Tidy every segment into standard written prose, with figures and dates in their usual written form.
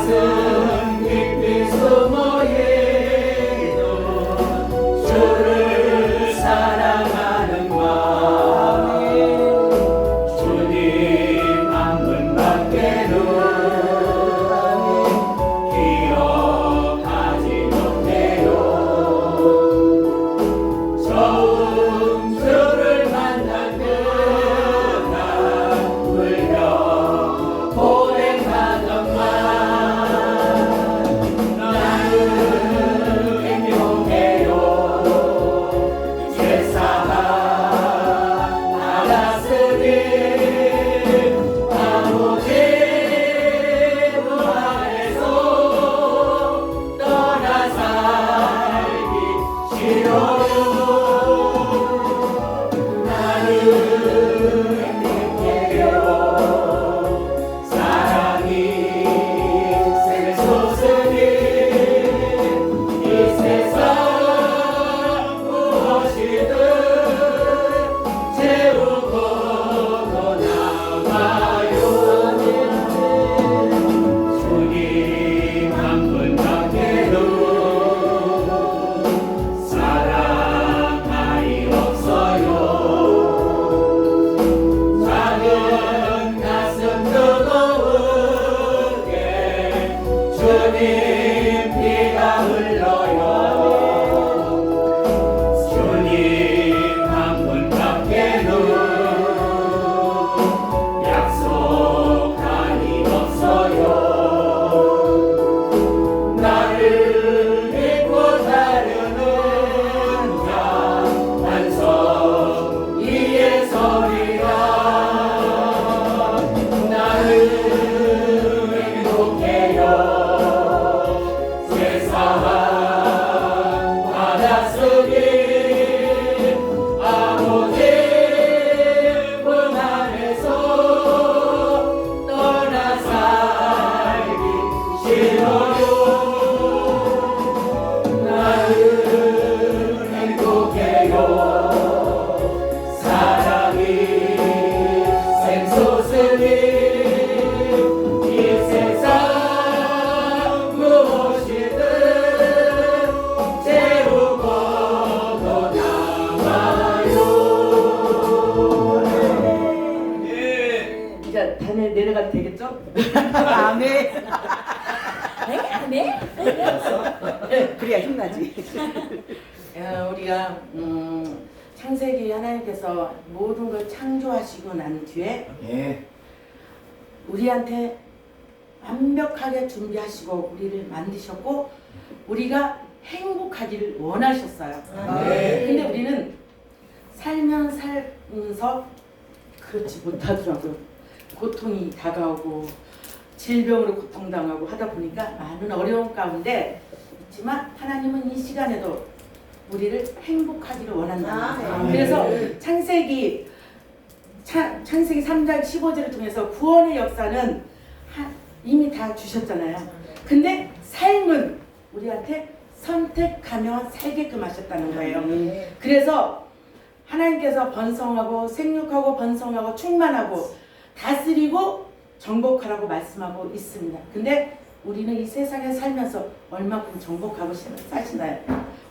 가슴 깊이 숨어 있는 주를 사랑하는 마음이 주님 한 분밖에는 기억하지 못해요. 처음 주를 만난 그날 울며 고백하던 말 나는 행복해요. 제사함 받았으니 아버지 품 안에서 떠나 살기 싫어요. 나는 행복해요. 사랑이 샘솟으니 이 세상 무엇이든 채우고 또 남아요. 주님 한 분밖에는 사랑하리 없어요. 작은 가슴 뜨거우게 주님 피가 흘러요. 주님 한 분밖에는 약속하니 없어요. 나를 믿고 따르는 자 반석 위에 서리라. 나는 행복해요. 세상 받았으니 아버지 품 안에서 떠나 살기 싫어요. 나는 행복해요. 사랑이 샘솟으니 이 세상 무엇이든 채우고 또 남아요. 이제 단에 내려가도 되겠죠? 아멘. 네? 그래야 힘나지. 우리가 창세기 하나님께서 모든 걸 창조하시고 난 뒤에 예. 우리한테 완벽하게 준비하시고 우리를 만드셨고 우리가 행복하기를 원하셨어요. 네. 근데 우리는 살면서 그렇지 못하더라고요. 고통이 다가오고 질병으로 고통당하고 하다 보니까 많은 어려움 가운데 있지만 하나님은 이 시간에도 우리를 행복하기를 원한다. 그래서 창세기 3장 15절을 통해서 구원의 역사는 이미 다 주셨잖아요. 근데 삶은 우리한테 선택하며 살게끔 하셨다는 거예요. 그래서 하나님께서 번성하고 생육하고 번성하고 충만하고 다스리고 정복하라고 말씀하고 있습니다. 근데 우리는 이 세상에 살면서 얼마큼 정복하고 사시나요?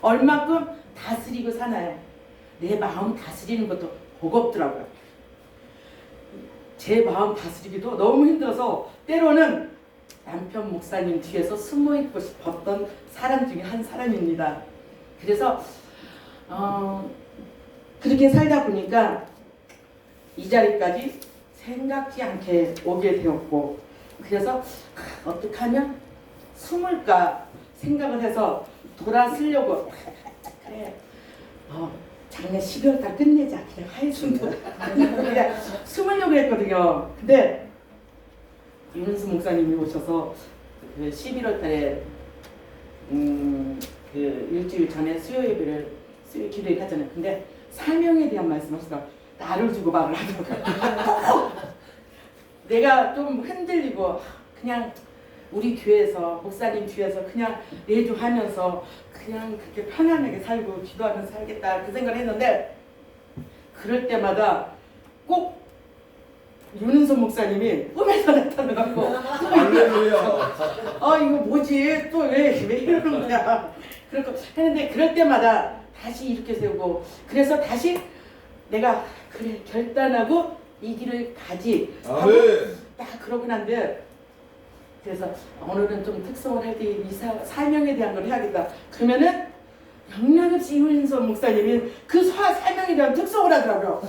얼마큼 다스리고 사나요? 내 마음 다스리는 것도 버겁더라고요. 제 마음 다스리기도 너무 힘들어서 때로는 남편 목사님 뒤에서 숨어 있고 싶었던 사람 중에 한 사람입니다. 그래서 그렇게 살다 보니까 이 자리까지 생각지 않게 오게 되었고, 그래서 어떻게 하면 숨을까 생각을 해서 돌아서려고 그래 작년 12월 달 끝내자 그냥 하이순도 그냥 숨으려고 했거든요. 근데 윤은수 목사님이 오셔서 그 11월 달에 그 일주일 전에 수요 기도를 하잖아요. 근데 사명에 대한 말씀하시다가 나를 주고 말을 하더라고요. 내가 좀 흔들리고 그냥 우리 교회에서 목사님 뒤에서 그냥 내조하면서 그냥 그렇게 편안하게 살고 기도하면서 살겠다 그 생각을 했는데, 그럴 때마다 꼭 윤은선 목사님이 꿈에서 나타나갖고 이거 뭐지? 또 왜 이러는 거야? 그렇고 하는데 그럴 때마다 다시 이렇게 세우고 그래서 다시 내가 그래 결단하고 이 길을 가지 하고 딱 그러고 난데 그래서 오늘은 좀 특성을 할 때 이 사명에 대한 걸 해야겠다. 그러면은 영락없이 이문서 목사님이 그 사명에 대한 특성을 하더라고요.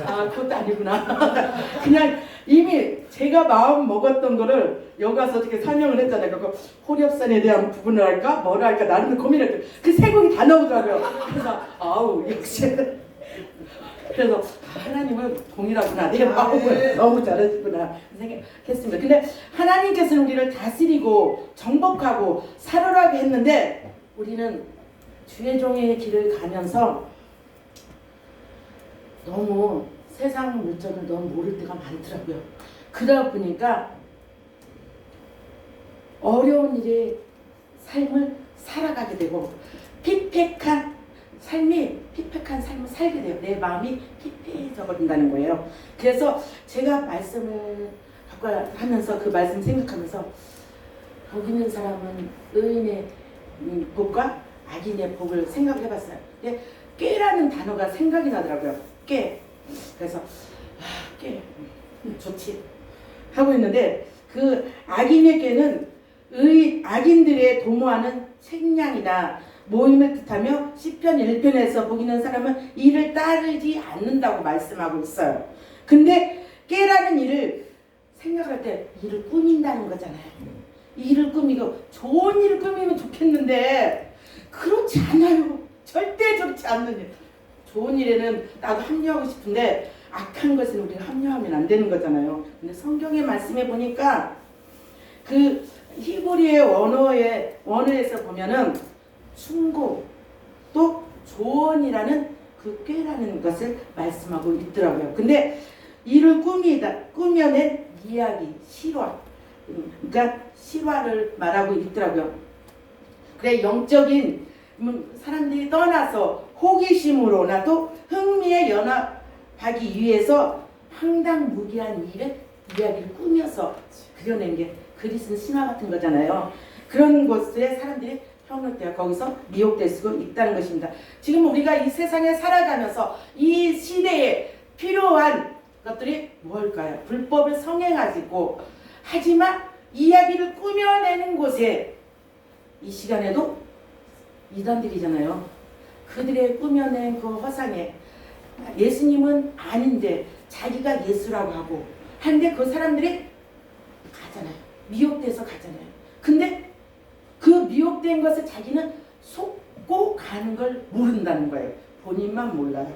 아 그것도 아니구나. 그냥 이미 제가 마음 먹었던 거를 여기 와서 어떻게 설명을 했잖아요. 그거 호렵산에 대한 부분을 할까 뭐를 할까 나름 고민을 그 세 곡이 다 나오더라고요. 그래서 아우 역시 그래서 하나님은 동일하구나 내 마음을 너무 잘하시구나 생각했습니다. 근데 하나님께서는 우리를 다스리고 정복하고 살으라고 했는데 우리는 주의 종의 길을 가면서 너무 세상 물정을 너무 모를 때가 많더라고요. 그러다 보니까 어려운 일에 삶을 살아가게 되고 피폐한 삶을 살게 돼요. 내 마음이 피폐해져 버린다는 거예요. 그래서 제가 말씀을 아까 하면서 그 말씀 생각하면서 복 있는 사람은 의인의 복과 악인의 복을 생각을 해봤어요. 근데 꾀라는 단어가 생각이 나더라고요. 꾀. 그래서 꾀 좋지 하고 있는데 그 악인의 꾀는 악인들의 도모하는 책량이나 모임을 뜻하며 시편 1편에서 복 있는 사람은 이를 따르지 않는다고 말씀하고 있어요. 근데 꾀라는 일을 생각할 때 일을 꾸민다는 거잖아요. 일을 꾸미고 좋은 일을 꾸미면 좋겠는데 그렇지 않아요. 절대 좋지 않는 일. 좋은 일에는 나도 합류하고 싶은데 악한 것은 우리가 합류하면 안 되는 거잖아요. 근데 성경의 말씀에 보니까 그 히브리의 원어에서 보면은 충고 또 조언이라는 그 꾀라는 것을 말씀하고 있더라고요. 근데 이를 꾸며낸 이야기, 실화, 그러니까 실화를 말하고 있더라고요. 그래 영적인 사람들이 떠나서 호기심으로나 또 흥미에 연합하기 위해서 황당무계한 이야기를 꾸며서 그려낸 게 그리스 신화 같은 거잖아요. 그런 곳에 사람들이 현혹되어 거기서 미혹될 수 있다는 것입니다. 지금 우리가 이 세상에 살아가면서 이 시대에 필요한 것들이 뭘까요? 불법을 성행하고 하지만 이야기를 꾸며내는 곳에 이 시간에도 이단들이잖아요. 그들의 꾸며낸 그 허상에 예수님은 아닌데 자기가 예수라고 하고 하는데 그 사람들이 가잖아요. 미혹돼서 가잖아요. 근데 그 미혹된 것을 자기는 속고 가는 걸 모른다는 거예요. 본인만 몰라요.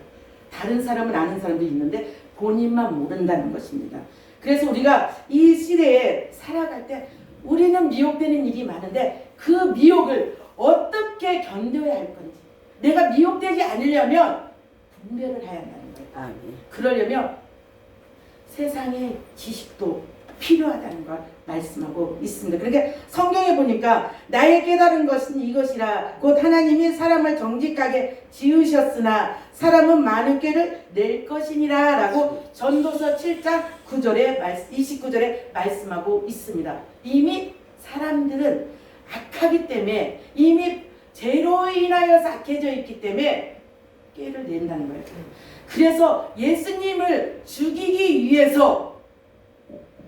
다른 사람은 아는 사람도 있는데 본인만 모른다는 것입니다. 그래서 우리가 이 시대에 살아갈 때 우리는 미혹되는 일이 많은데 그 미혹을 어떻게 견뎌야 할 건지 내가 미혹되지 않으려면 분별을 해야 한다는 거예요. 그러려면 세상의 지식도 필요하다는 걸 말씀하고 있습니다. 그러니까 성경에 보니까 나의 깨달은 것은 이것이라 곧 하나님이 사람을 정직하게 지으셨으나 사람은 많은 꾀를 낼 것이니라 라고 전도서 7장 29절에 말씀하고 있습니다. 이미 사람들은 악하기 때문에 이미 죄로 인하여서 악해져 있기 때문에 꾀를 낸다는 거예요. 그래서 예수님을 죽이기 위해서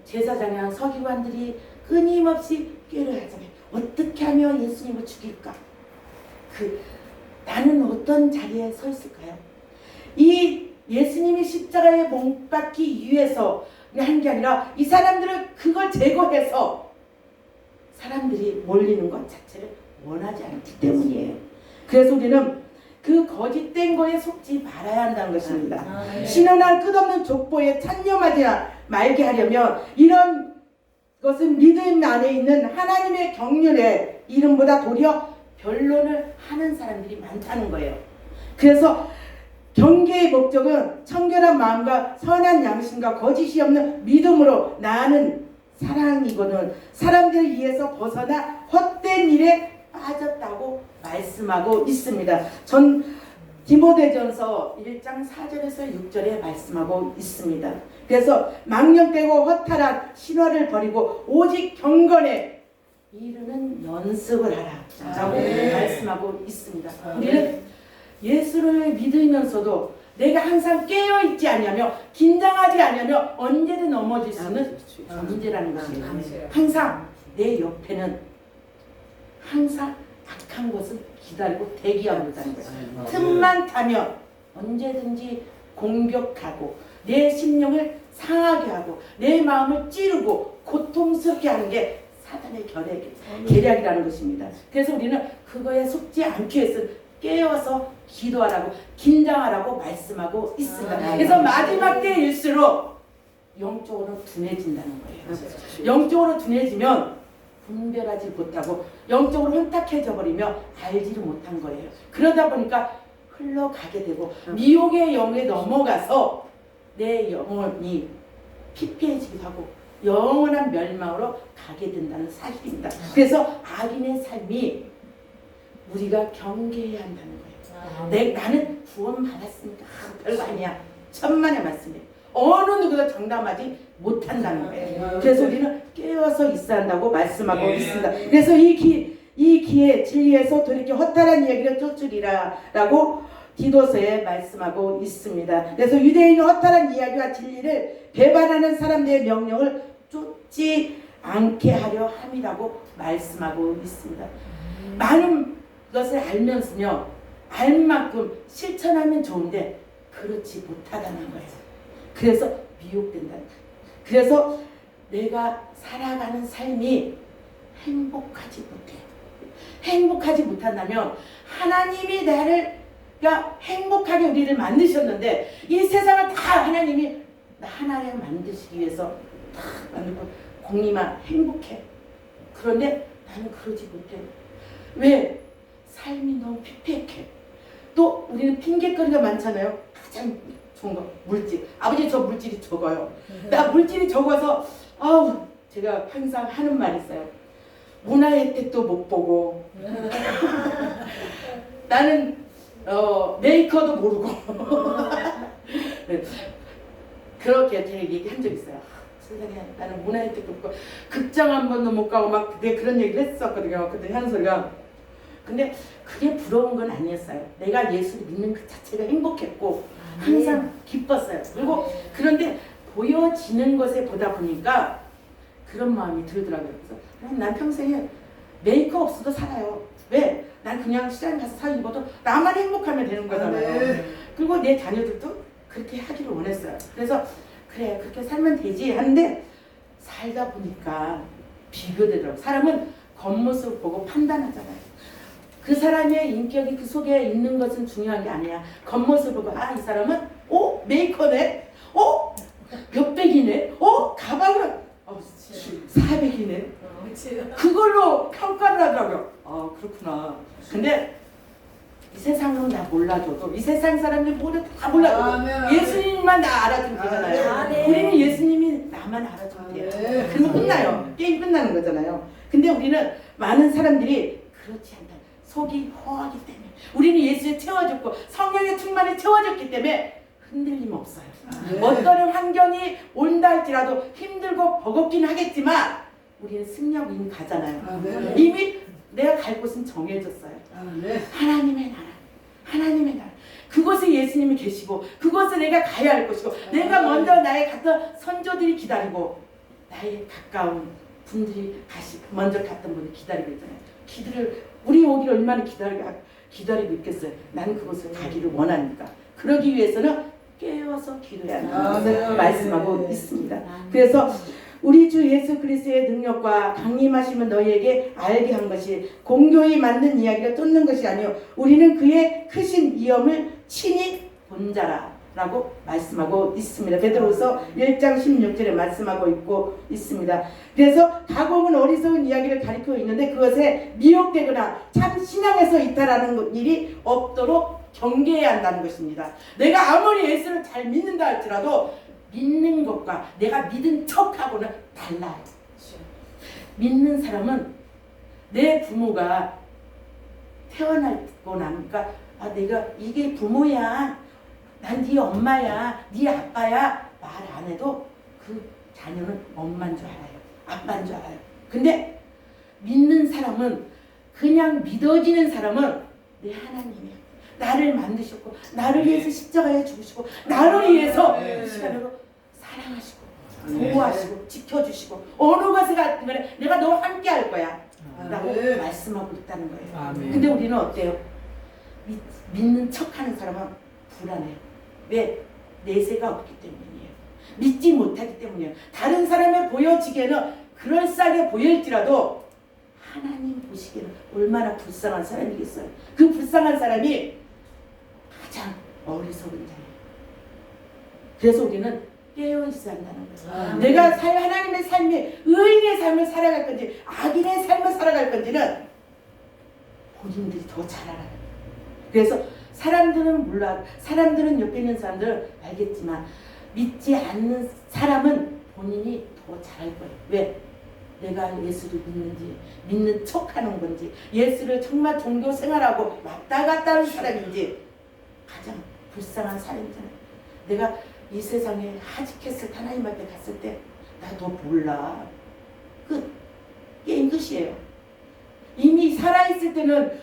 제사장이랑 서기관들이 끊임없이 꾀를 하잖아요. 어떻게 하면 예수님을 죽일까? 나는 어떤 자리에 서 있을까요? 이 예수님이 십자가에 못 박기 위해서 한 게 아니라 이 사람들은 그걸 제거해서 사람들이 몰리는 것 자체를 원하지 않기 때문이에요. 그래서 우리는 그 거짓된 거에 속지 말아야 한다는 것입니다. 신원한 끝없는 족보에 찬념하지 말게 하려면 이런 것은 믿음 안에 있는 하나님의 경륜의 이름보다 도리어 변론을 하는 사람들이 많다는 거예요. 그래서 경계의 목적은 청결한 마음과 선한 양심과 거짓이 없는 믿음으로 나아가는 사랑이거든 사람들을 위해서 벗어나 헛된 일에 빠졌다고 말씀하고 있습니다. 전 디모데전서 1장 4절에서 6절에 말씀하고 있습니다. 그래서 망령되고 허탈한 신화를 버리고 오직 경건에 이르는 연습을 하라라고 아멘. 말씀하고 있습니다. 아멘. 우리는 예수를 믿으면서도 내가 항상 깨어 있지 않냐며 긴장하지 않냐며 언제든 넘어질 수 있는 존재라는 것이에요. 항상 내 옆에는 항상 악한 것을 기다리고 대기하고 있다는 거예요. 틈만 타면 언제든지 공격하고 내 심령을 상하게 하고 내 마음을 찌르고 고통스럽게 하는 게 사단의 계략이라는 것입니다. 그래서 우리는 그거에 속지 않기 위해서 깨어서 기도하라고 긴장하라고 말씀하고 있습니다. 그래서 마지막 때일수록 영적으로 둔해진다는 거예요. 영적으로 둔해지면 분별하지 못하고 영적으로 혼탁해져 버리며 알지를 못한 거예요. 그러다 보니까 흘러가게 되고 미혹의 영에 넘어가서 내 영혼이 피폐해지기도 하고 영원한 멸망으로 가게 된다는 사실입니다. 그래서 악인의 삶이 우리가 경계해야 한다는 거예요. 나는 구원 받았으니까 별거 아니야. 천만의 말씀이에요. 어느 누구도 장담하지 못한다는 거예요. 그래서 우리는 깨어서 있어야 한다고 말씀하고 있습니다. 그래서 이 기회 진리에서 돌이켜 허탈한 이야기를 쫓으리라 라고 디도서에 말씀하고 있습니다. 그래서 유대인은 허탈한 이야기와 진리를 배반하는 사람들의 명령을 쫓지 않게 하려 함이라고 말씀하고 있습니다. 많은 것을 알면서요, 알 만큼 실천하면 좋은데 그렇지 못하다는 거예요. 그래서 미혹된다는 거예요. 그래서 내가 살아가는 삶이 행복하지 못해요. 행복하지 못한다면 하나님이 나를 행복하게 우리를 만드셨는데 이 세상을 다 하나님이 하나를 만드시기 위해서 다 만들고 공님아 행복해. 그런데 나는 그러지 못해. 왜? 삶이 너무 피폐해. 또 우리는 핑계거리가 많잖아요. 가장 좋은 거 물질. 아버지 저 물질이 적어요. 나 물질이 적어서 제가 항상 하는 말이 있어요. 문화의 혜택도 못 보고 나는 메이커도 모르고 네. 그렇게 제가 얘기한 적 있어요. 세상에 나는 문화 혜택도 없고 극장 한 번도 못 가고 막 그런 얘기를 했었거든요. 그때 하는 소리가. 근데 그게 부러운 건 아니었어요. 내가 예수를 믿는 그 자체가 행복했고 항상 기뻤어요. 그리고 그런데 보여지는 것에 보다 보니까 그런 마음이 들더라고요. 그래서 난 평생에 메이커 없어도 살아요. 왜? 난 그냥 시장 가서 사 입어도 나만 행복하면 되는 거잖아요. 그리고 내 자녀들도 그렇게 하기를 원했어요. 그래서 그래 그렇게 살면 되지 하는데 살다 보니까 비교되더라고요. 사람은 겉모습을 보고 판단하잖아요. 그 사람의 인격이 그 속에 있는 것은 중요한 게 아니야. 겉모습을 보고 이 사람은 메이커네? 몇백이네? 가방은 400이네? 그걸로 평가를 하더라고요. 그렇구나. 근데 이 세상은 다 몰라줘도 이 세상 사람들 모두 다 몰라줘도 예수님만 나 알아주면 되잖아요. 우리는 예수님이 나만 알아주면 돼요. 그러면 끝나요. 게임 끝나는 거잖아요. 근데 우리는 많은 사람들이 그렇지 않다. 속이 허하기 때문에 우리는 예수에 채워졌고 성령의 충만에 채워졌기 때문에 흔들림 없어요. 어떤 환경이 온다 할지라도 힘들고 버겁긴 하겠지만 우리는 승리하고 이미 가잖아요. 이미 내가 갈 곳은 정해졌어요. 하나님의 나라, 하나님의 나라. 그곳에 예수님이 계시고 그곳에 내가 가야 할 것이고 내가 먼저 나의 갔던 선조들이 기다리고 나의 가까운 분들이 먼저 갔던 분이 기다리고 있잖아요. 우리 오기를 얼마나 기다리고 있겠어요. 나는 그곳을 가기를 원하니까. 그러기 위해서는 깨어서 기도해야 한다고 말씀하고 있습니다. 그래서 우리 주 예수 그리스도의 능력과 강림하심은 너희에게 알게 한 것이 공교히 만든 이야기를 쫓는 것이 아니요 우리는 그의 크신 위엄을 친히 본 자라라고 말씀하고 있습니다. 베드로서 1장 16절에 말씀하고 있습니다. 그래서 가공은 어리석은 이야기를 가리키고 있는데 그것에 미혹되거나 참 신앙에서 이탈하는 일이 없도록 경계해야 한다는 것입니다. 내가 아무리 예수를 잘 믿는다 할지라도 믿는 것과 내가 믿은 척하고는 달라요. 믿는 사람은 내 부모가 태어나고 나니까 내가 이게 부모야, 난 네 엄마야, 네 아빠야 말 안 해도 그 자녀는 엄마인 줄 알아요. 아빠인 줄 알아요. 근데 믿는 사람은, 그냥 믿어지는 사람은 내 하나님이에요. 나를 만드셨고 나를 위해서 십자가에 죽으시고 나를 위해서 시간으로 사랑하시고 보호하시고 지켜주시고 어느 것에 갔든 간에 내가 너와 함께 할 거야 라고 말씀하고 있다는 거예요. 아멘. 근데 우리는 어때요? 믿는 척하는 사람은 불안해요. 왜? 내세가 없기 때문이에요. 믿지 못하기 때문이에요. 다른 사람에 보여지기에는 그럴싸하게 보일지라도 하나님 보시기에는 얼마나 불쌍한 사람이겠어요. 그 불쌍한 사람이 가장 어리석은 자예요. 그래서 우리는 깨어있어야 한다는 거예요. 내가 하나님의 삶이 의인의 삶을 살아갈 건지 악인의 삶을 살아갈 건지는 본인들이 더 잘 알아요. 그래서 사람들은 몰라, 사람들은 옆에 있는 사람들은 알겠지만 믿지 않는 사람은 본인이 더 잘 알 거예요. 왜? 내가 예수를 믿는지, 믿는 척하는 건지, 예수를 정말 종교 생활하고 왔다 갔다 하는 사람인지 가장 불쌍한 사람이잖아요. 내가 이 세상에 하직했을 때 하나님 앞에 갔을 때 나 너 몰라. 게임 끝이에요. 이미 살아있을 때는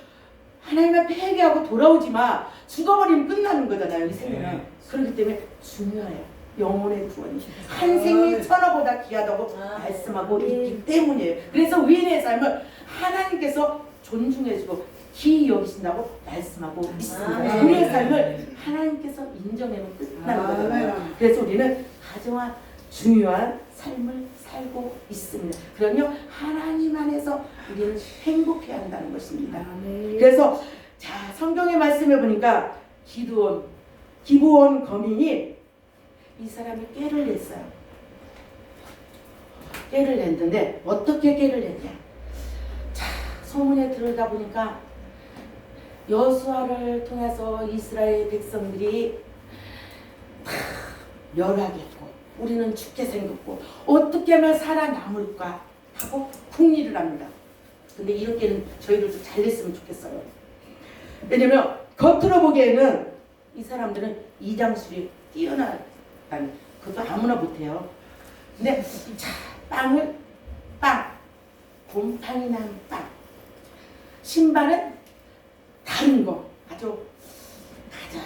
하나님 앞에 회개하고 돌아오지 마. 죽어버리면 끝나는 거잖아요. 이 생애는. 그렇기 때문에 중요해요. 영혼의 구원이 한 생이 천하보다 귀하다고 말씀하고 있기 때문이에요. 그래서 의인의 삶을 하나님께서 존중해주고 기이 여기신다고 말씀하고 있습니다. 우리의 삶을 하나님께서 인정하면 끝나는 거잖아요. 그래서 우리는 가장 중요한 삶을 살고 있습니다. 그러면 하나님 안에서 우리는 행복해야 한다는 것입니다. 그래서 자, 성경의 말씀을 보니까 기브온 거민이 이 사람이 깨를 냈어요. 깨를 냈는데 어떻게 깨를 냈냐? 자, 소문에 들어다 보니까 여호수아를 통해서 이스라엘 백성들이 멸하겠고 우리는 죽게 생겼고 어떻게 하면 살아남을까 하고 궁리를 합니다. 근데 이렇게는 저희들도 잘 됐으면 좋겠어요. 왜냐면 겉으로 보기에는 이 사람들은 이장술이 뛰어난, 아니 그것도 아무나 못해요. 근데 자, 빵, 곰팡이 난 빵, 신발은 다른 거 아주 가자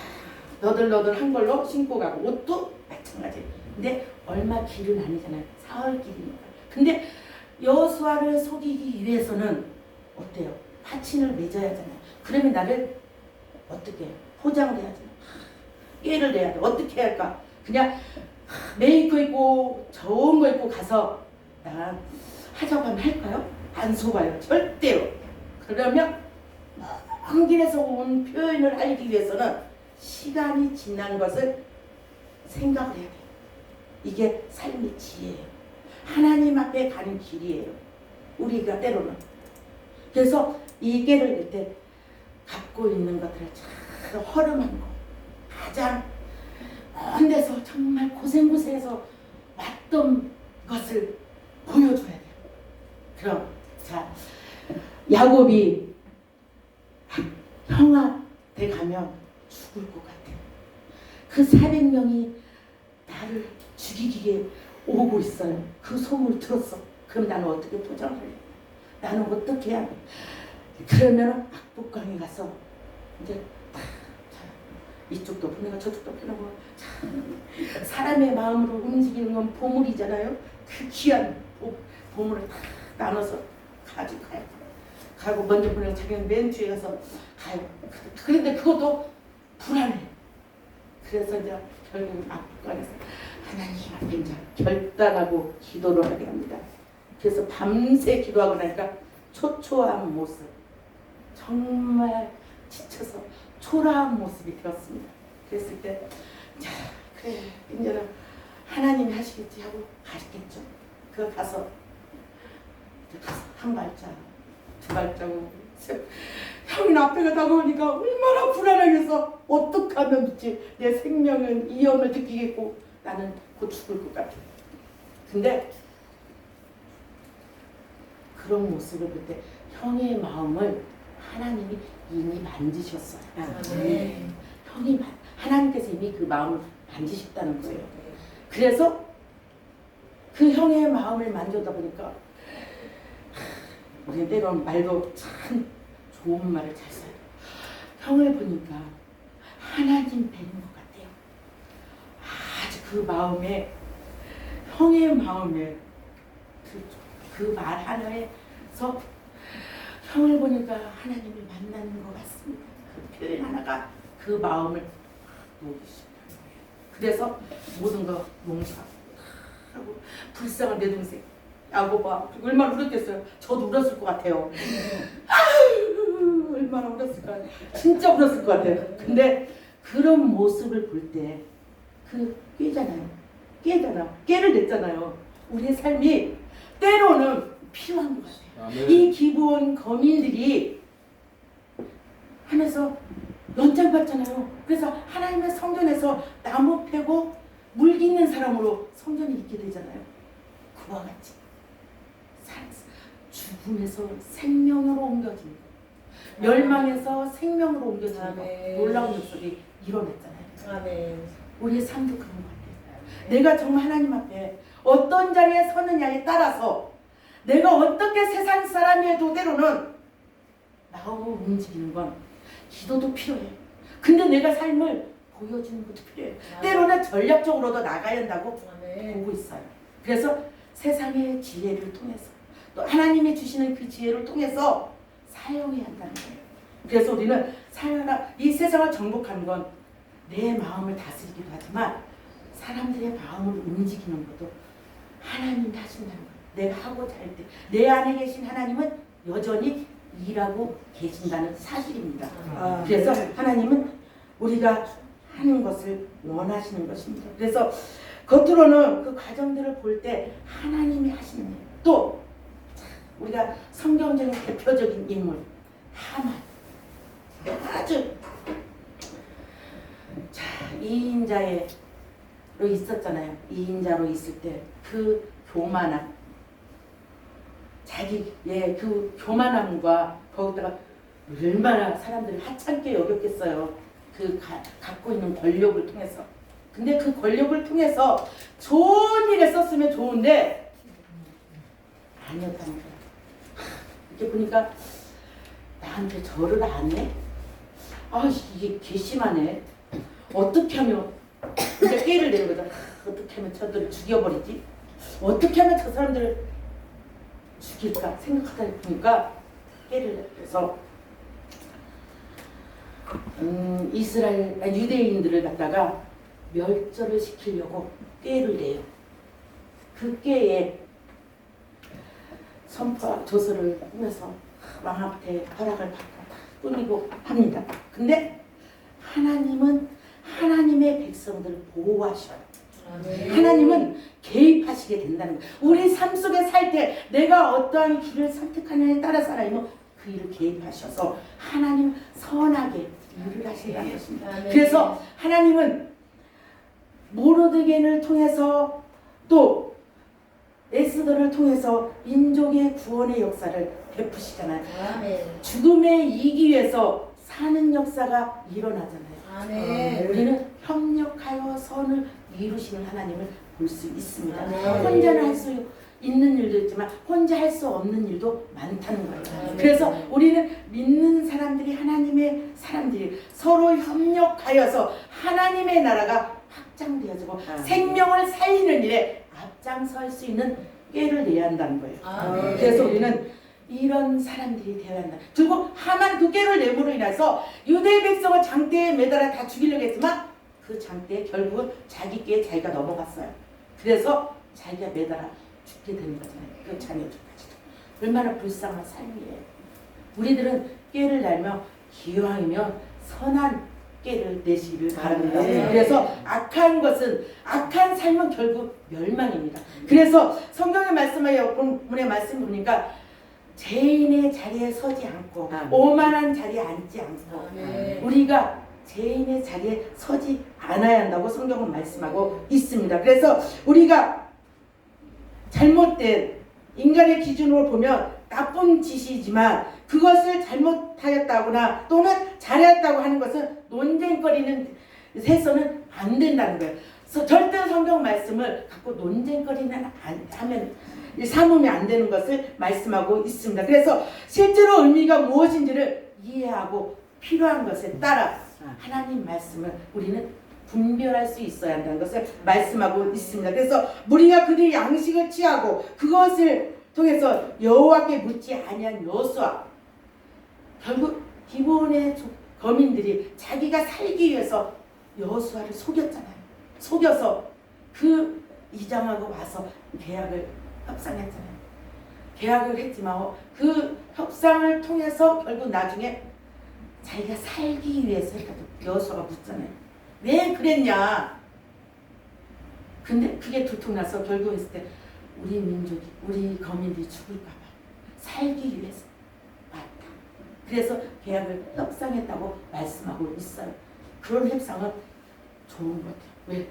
너덜너덜한 걸로 신고 가고 옷도 마찬가지. 근데 얼마 길은 아니잖아요. 사흘 길이니까. 근데 여호수아를 속이기 위해서는 어때요? 파친을 맺어야 하잖아요. 그러면 나를 어떻게 해요? 포장을 해야 하잖아요. 깨를 내야 돼. 어떻게 해야 할까? 그냥 메이크 입고 좋은 거 입고 가서 나 하자고 하면 할까요? 안 속아요. 절대로. 그러면 먼 길에서 온 표현을 알기 위해서는 시간이 지난 것을 생각을 해야 돼요. 이게 삶의 지혜예요. 하나님 앞에 가는 길이에요. 우리가 때로는. 그래서 이 깨를 낼 때 갖고 있는 것들을 참 허름한 거, 가장 먼 데서 정말 고생해서 왔던 것을 보여줘야 돼요. 그럼 자, 야곱이 형한테 가면 죽을 것 같아요. 그 400명이 나를 죽이기에 오고 있어요. 그 소문을 들었어. 그럼 나는 어떻게 포장을 해? 나는 어떻게 해야 돼? 그러면 악복강에 가서 이제 이쪽도 보내고 저쪽도 보내고 사람의 마음으로 움직이는 건 보물이잖아요. 그 귀한 보물을 다 나눠서 가지고 가요. 가고 먼저 보내고 자기는 맨 뒤에 가서 가요. 그런데 그것도 불안해. 그래서 이제 결국 악복강에서 하나님 앞에 이제 결단하고 기도를 하게 합니다. 그래서 밤새 기도하고 나니까 초초한 모습, 정말 지쳐서 초라한 모습이 되었습니다. 그랬을 때, 자, 그래, 이제는 하나님이 하시겠지 하고 가셨겠죠. 그 가서 한 발짝, 두 발자국, 형님 앞에가 다가오니까 얼마나 불안하겠어. 어떻게 하면 믿지? 내 생명은 이염을 느끼겠고 나는 곧 죽을 것 같아. 근데 그런 모습을 볼 때 형의 마음을 하나님이 이미 만지셨어요. 형이 하나님께서 이미 그 마음을 만지셨다는 거예요. 그래서 그 형의 마음을 만져다 보니까 우리 때로는 말도 참 좋은 말을 잘 써요. 형을 보니까 하나님 뵈는 것 같아요. 아주 그 마음에, 형의 마음에 그 말 하나에서 형을 보니까 하나님을 만나는 것 같습니다. 그 표현 하나가 그 마음을 녹이십니다. 그래서 모든 거 용서하고 불쌍한 내 동생 야고보가 얼마나 울었겠어요. 저도 울었을 것 같아요. 아유, 얼마나 울었을까. 진짜 울었을 것 같아요. 근데 그런 모습을 볼 때 그 깨잖아요. 깨를 냈잖아요. 우리의 삶이 때로는 필요한 것 같아요. 아멘. 이 기부원 거민들이 하면서 연장 받잖아요. 그래서 하나님의 성전에서 나무 패고 물 깃는 사람으로 성전에 있게 되잖아요. 그와 같이 죽음에서 생명으로 옮겨진 것, 멸망에서 생명으로 옮겨진 것, 아멘. 놀라운 역설이 일어났잖아요. 아멘. 우리의 삶도 그런 것 같아요. 내가 정말 하나님 앞에 어떤 자리에 서느냐에 따라서 내가 어떻게 세상 사람이어도 때로는 마음을 움직이는 건 기도도 필요해. 근데 내가 삶을 보여주는 것도 필요해. 때로는 전략적으로도 나가야 한다고 보고 있어요. 그래서 세상의 지혜를 통해서 또 하나님이 주시는 그 지혜를 통해서 사용해야 한다는 거예요. 그래서 우리는 이 세상을 정복하는 건 내 마음을 다스리기도 하지만 사람들의 마음을 움직이는 것도 하나님이 하신다는 거예요. 내가 하고자 할 때 내 안에 계신 하나님은 여전히 일하고 계신다는 사실입니다. 그래서 하나님은 우리가 하는 것을 원하시는 것입니다. 그래서 겉으로는 그 과정들을 볼 때 하나님이 하시는 거예요. 또 우리가 성경적인 대표적인 인물 하만, 아주 자 2인자로 있었잖아요. 2인자로 있을 때 그 교만함, 자기의 그 교만함과 거기다가 얼마나 사람들이 하찮게 여겼겠어요. 그 갖고 있는 권력을 통해서. 근데 그 권력을 통해서 좋은 일에 썼으면 좋은데 아니었다는 거예요. 이렇게 보니까 나한테 절을 안 해? 아 이게 괘씸하네. 어떻게 하면 이제 깨를 내는 거죠. 어떻게 하면 저들을 죽여버리지? 어떻게 하면 저 사람들을 죽일까 생각하다 보니까 깨를 내서 유대인들을 갖다가 멸절을 시키려고 꾀를 내요. 그 꾀에 선포 조서를 꾸며서 왕 앞에 허락을 받고 꾸미고 합니다. 근데 하나님은 하나님의 백성들을 보호하셔요. 하나님은 개입하시게 된다는 거예요. 우리 삶 속에 살 때 내가 어떠한 길을 선택하느냐에 따라서 하나님은 그 일을 개입하셔서 하나님 선하게 일을 하신다는 것입니다. 그래서 하나님은 모르드게를 통해서 또 에스더를 통해서 민족의 구원의 역사를 베푸시잖아요. 죽음에 이기 위해서 사는 역사가 일어나잖아요. 우리는 협력하여 선을 이루시는 하나님을 볼 수 있습니다. 혼자는 할 수 있는 일도 있지만 혼자 할 수 없는 일도 많다는 거예요. 그래서 우리는 믿는 사람들이 하나님의 사람들이 서로 협력하여서 하나님의 나라가 확장되어지고 생명을 살리는 일에 앞장설 수 있는 꾀를 내야 한다는 거예요. 그래서 우리는 이런 사람들이 되어야 한다. 그리고 하만 그 꾀를 내므로 인해서 유대 백성을 장대에 매달아 다 죽이려고 했지만 그 장대에 결국은 자기 꾀에 자기가 넘어갔어요. 그래서 자기가 매달아 죽게 되는 거잖아요. 그 자녀들까지도. 얼마나 불쌍한 삶이에요. 우리들은 꾀를 날며 기왕이면 선한 꾀를 내시기를 바랍니다. 그래서 악한 삶은 결국 멸망입니다. 그래서 성경의 말씀하여 본문의 말씀 보니까 죄인의 자리에 서지 않고 오만한 자리에 앉지 않고 우리가 죄인의 자리에 서지 않아야 한다고 성경은 말씀하고 있습니다. 그래서 우리가 잘못된 인간의 기준으로 보면 나쁜 짓이지만 그것을 잘못하였다거나 또는 잘했다고 하는 것은 논쟁거리는 해서는 안 된다는 거예요. 절대 성경 말씀을 갖고 논쟁거리는 하면 삼으면 안 되는 것을 말씀하고 있습니다. 그래서 실제로 의미가 무엇인지를 이해하고 필요한 것에 따라 하나님 말씀을 우리는 분별할 수 있어야 한다는 것을 말씀하고 있습니다. 그래서 무리가 그들의 양식을 취하고 그것을 통해서 여호와께 묻지 아니한 여호수아, 결국 기본의 거민들이 자기가 살기 위해서 여호수아를 속였잖아요. 속여서 그 이장하고 와서 계약을 협상했잖아요. 계약을 했지만 그 협상을 통해서 결국 나중에 자기가 살기 위해서 여호수아가 묻잖아요. 왜 그랬냐? 근데 그게 들통나서 결국 했을 때 우리 민족이, 우리 거민들이 죽을까봐 살기 위해서 맞다. 그래서 계약을 협상했다고 말씀하고 있어요. 그런 협상은 좋은 것 같아요. 왜?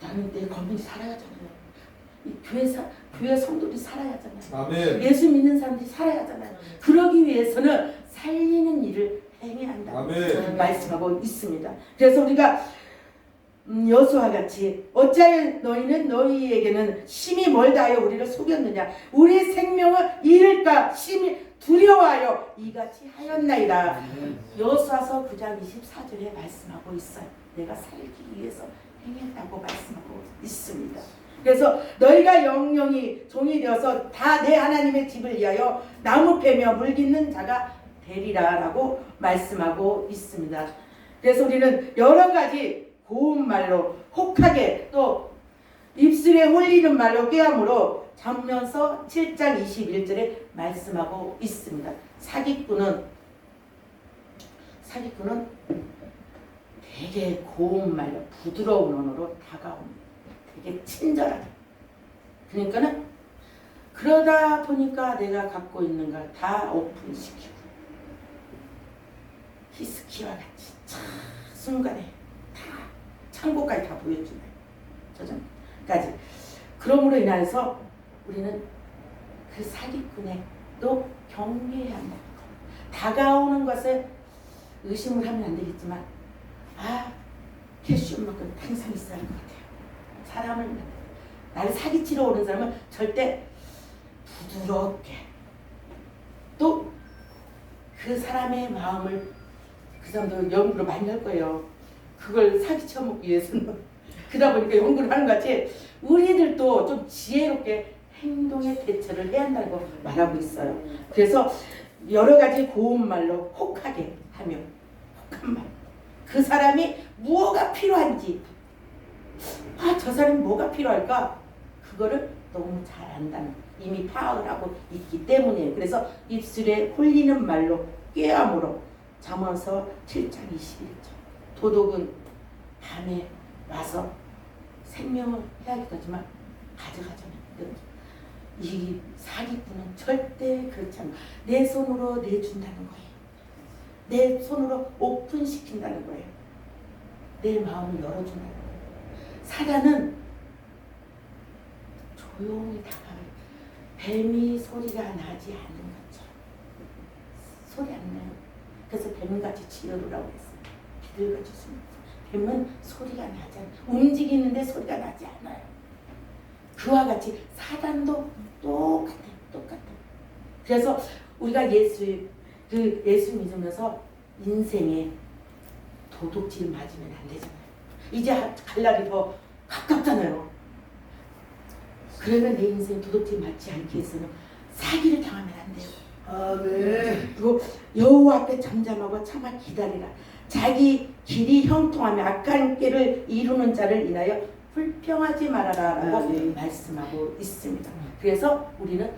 나는 내 거민이 살아야 하잖아요. 이 교회 성도들이 살아야 하잖아요. 아멘. 예수 믿는 사람들이 살아야 하잖아요. 그러기 위해서는 살리는 일을 행해야 한다고 아멘. 말씀하고 있습니다. 그래서 우리가 여호수아와 같이 어찌하여 너희는 너희에게는 심히 멀다 하여 우리를 속였느냐, 우리 생명을 잃을까 심히 두려워하여 이같이 하였나이다. 여호수아서 9장 24절에 말씀하고 있어요. 내가 살기 위해서 행했다고 말씀하고 있습니다. 그래서 너희가 영영이 종이 되어서 다 내 하나님의 집을 위하여 나무 패며 물 깃는 자가 되리라 라고 말씀하고 있습니다. 그래서 우리는 여러 가지 고운 말로 혹하게 또 입술에 홀리는 말로 꾀함으로 잠언서 7장 21절에 말씀하고 있습니다. 사기꾼은 되게 고운 말로 부드러운 언어로 다가옵니다. 되게 친절하게. 그러니까는 그러다 보니까 내가 갖고 있는 걸 다 오픈시키고 히스키와 같이 순간에 다 창고까지 다 보여주네요. 저전까지. 그러므로 인해서 우리는 그 사기꾼에 또 경계해야 한다는 거. 다가오는 것을 의심을 하면 안 되겠지만 캐시움만큼 항상 있어야 할 것 같아요. 사람을 나를 사기치러 오는 사람은 절대 부드럽게 또 그 사람의 마음을 그 사람도 연구를 많이 할 거예요. 그걸 사기쳐 먹기 위해서는. 그러다 보니까 연구를 하는 것 같이 우리들도 좀 지혜롭게 행동의 대처를 해야 한다고 말하고 있어요. 그래서 여러 가지 고운 말로 혹하게 하며 혹한 말. 그 사람이 무엇가 필요한지 저 사람이 뭐가 필요할까? 그거를 너무 잘 안다는 이미 파악을 하고 있기 때문이에요. 그래서 입술에 홀리는 말로 꾀함으로 잠언서 7장 21절 도둑은 밤에 와서 생명을 해야겠지만 가져가잖아요. 이 사기꾼은 절대 그렇지 않아. 내 손으로 내준다는 거예요. 내 손으로 오픈시킨다는 거예요. 내 마음을 열어준다는 거예요. 사단은 조용히 다가가요. 뱀이 소리가 나지 않는 것처럼. 소리 안 나요. 그래서 뱀같이 지어루라고 했어요. 비둘같이 숨어서. 뱀은 소리가 나지 않아요. 움직이는데 소리가 나지 않아요. 그와 같이 사단도 똑같아요. 그래서 우리가 예수 믿으면서 인생에 도둑질 맞으면 안 되잖아요. 이제 갈 날이 더 가깝잖아요. 그러면 내 인생에 도둑질 맞지 않기 위해서는 사기를 당하면 안 돼요. 아멘. 그리고 여호와 앞에 잠잠하고 참아 기다리라. 자기 길이 형통하며 악한 길을 이루는 자를 인하여 불평하지 말아라 라고 말씀하고 있습니다. 그래서 우리는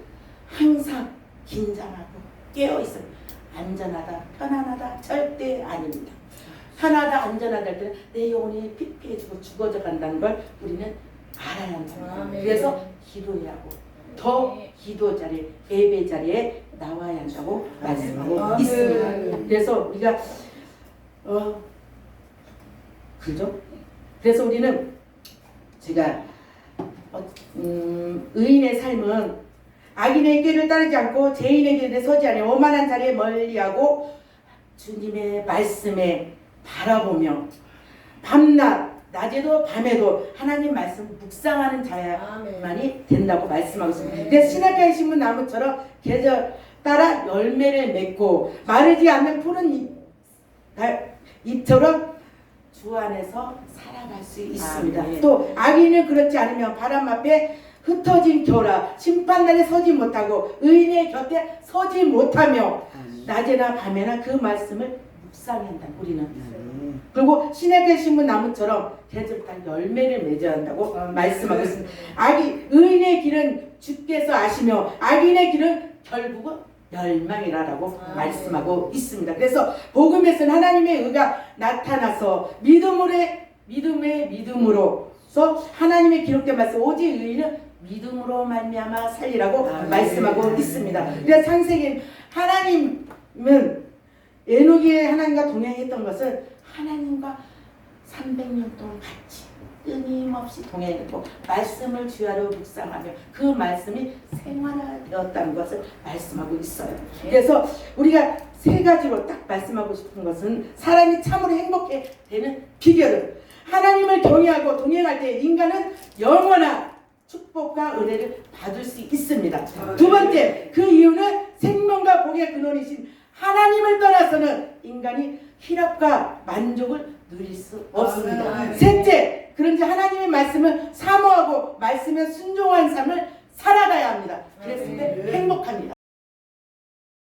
항상 긴장하고 깨어있어요. 안전하다, 편안하다 절대 아닙니다. 편하다, 안전하다 할 때는 내 영혼이 피폐해지고 죽어져 간다는 걸 우리는 알아야 한다. 그래서 기도해야 하고 더 기도 자리, 예배 자리에 나와야 한다고 말씀하고 있습니다. 그래서 우리가 그죠? 그래서 우리는 제가 의인의 삶은 악인의 길을 따르지 않고 죄인의 길에 서지 아니하여 오만한 자리에 멀리하고 주님의 말씀에 바라보며 밤낮 낮에도 밤에도 하나님 말씀 묵상하는 아멘. 자야만이 된다고 말씀하고 있습니다. 네. 그래서 시냇가에 심은 나무처럼 계절 따라 열매를 맺고 마르지 않는 푸른 잎처럼 주 안에서 살아갈 수 있습니다. 아멘. 또 악인은 그렇지 않으면 바람 앞에 흩어진 겨라 심판날에 서지 못하고 의인의 곁에 서지 못하며 낮에나 밤에나 그 말씀을 묵상해야 한다. 우리는. 그리고 시냇가에 심은 나무처럼 계절 따라 열매를 맺어야 한다고 말씀하고 있습니다. 의인의 길은 주께서 아시며 악인의 길은 결국은 멸망이라고 말씀하고 있습니다. 그래서 복음에서는 하나님의 의가 나타나서 믿음으로서 하나님의 기록된 말씀 오직 의인은 믿음으로 말미암아 살리라고 말씀하고 있습니다. 그래서 창세기 하나님은 에녹이 하나님과 동행했던 것은 하나님과 300년 동안 같이 끊임없이 동행했고 말씀을 주야로 묵상하며 그 말씀이 생활화되었다는 것을 말씀하고 있어요. 그래서 우리가 세 가지로 딱 말씀하고 싶은 것은 사람이 참으로 행복해 되는 비결은 하나님을 경외하고 동행할 때 인간은 영원한 축복과 은혜를 받을 수 있습니다. 두 번째, 그 이유는 생명과 복의 근원이신 하나님을 떠나서는 인간이 희락과 만족을 누릴 수 없습니다. 셋째, 그런지 하나님의 말씀을 사모하고 말씀에 순종한 삶을 살아가야 합니다. 그랬을 때 행복합니다.